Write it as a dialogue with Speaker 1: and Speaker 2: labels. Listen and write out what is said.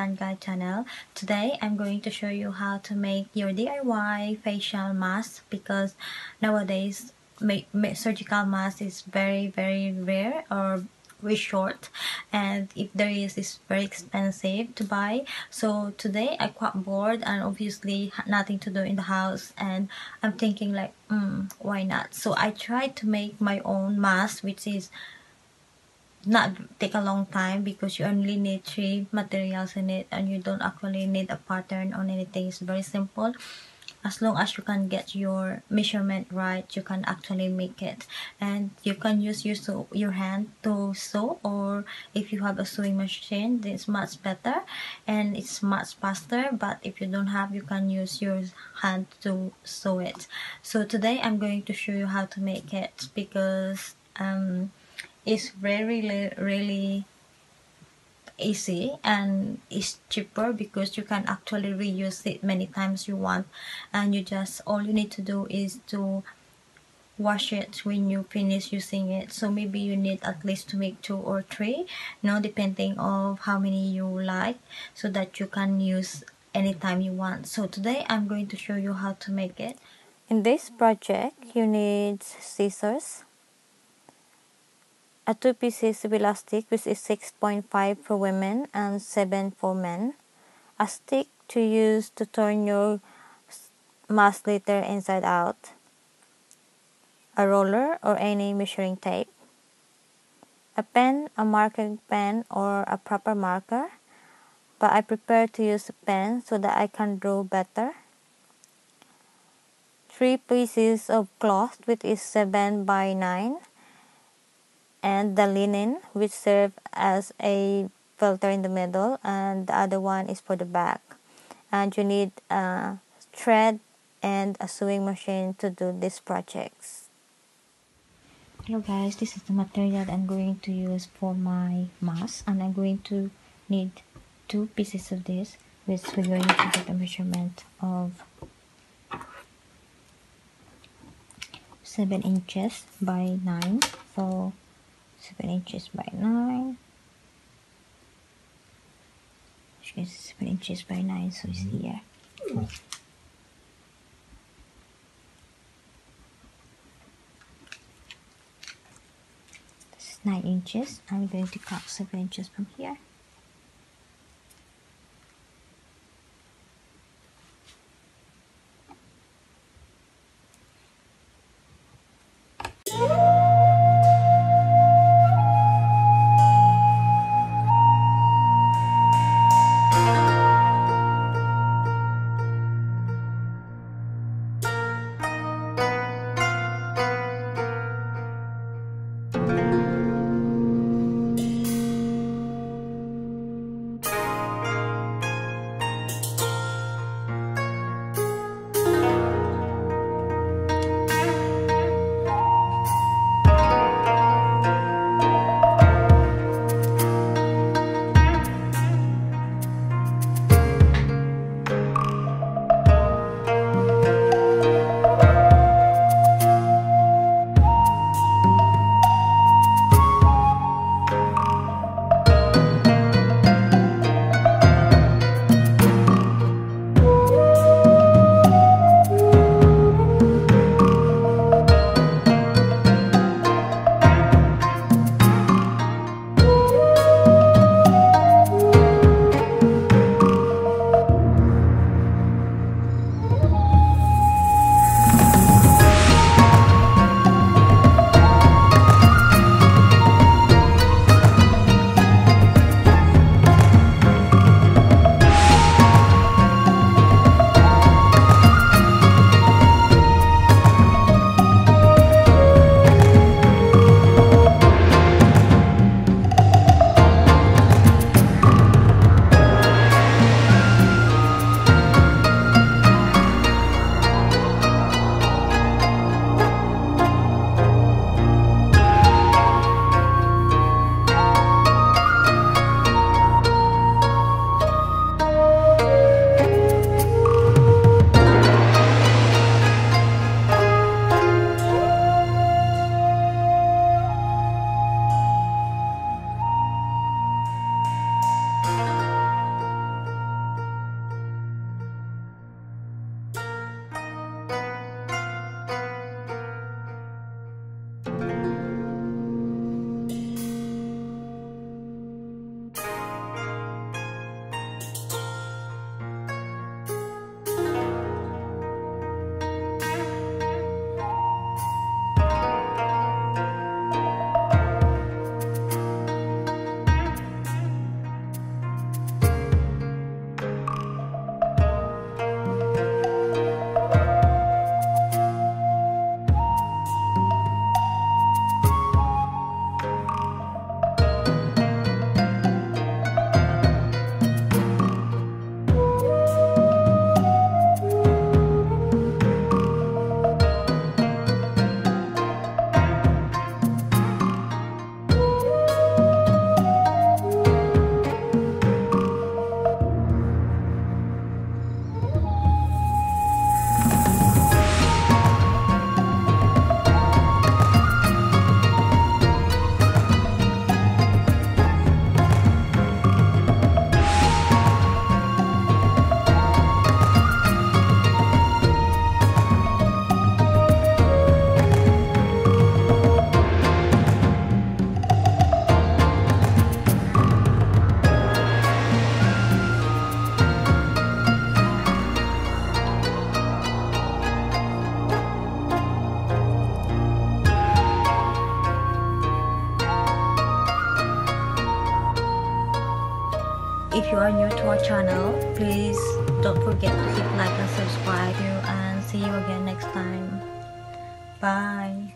Speaker 1: Hand Guide channel. Today I'm going to show you how to make your DIY facial mask, because nowadays surgical mask is very rare or very short, and if there is, it's very expensive to buy. So today I quite bored and obviously nothing to do in the house, and I'm thinking like why not. So I tried to make my own mask, which is not take a long time because you only need 3 materials in it and you don't actually need a pattern on anything. It's very simple. As long as you can get your measurement right, you can actually make it. And you can use your hand to sew, or if you have a sewing machine, it's much better and it's much faster. But if you don't have, you can use your hand to sew it. So today I'm going to show you how to make it, because it's really easy and it's cheaper, because you can actually reuse it many times you want, and all you need to do is to wash it when you finish using it. So maybe you need at least to make 2 or 3, depending on how many you like, so that you can use anytime you want. So today I'm going to show you how to make it. In this project you need scissors, a 2 pieces of elastic, which is 6.5 for women and 7 for men, a stick to use to turn your mask later inside out, a roller or any measuring tape, a pen, a marking pen or a proper marker, but I prefer to use a pen so that I can draw better, 3 pieces of cloth, which is 7 by 9, and the linen, which serve as a filter in the middle, and the other one is for the back. And you need a thread and a sewing machine to do these projects. Hello guys, this is the material I'm going to use for my mask, and I'm going to need 2 pieces of this, which we're going to get a measurement of 7 inches by 9. So 7 inches by 9. 7 inches by 9, so it's here. This is 9 inches. I'm going to cut 7 inches from here. if you are new to our channel, please don't forget to hit like and subscribe, and see you again next time. Bye.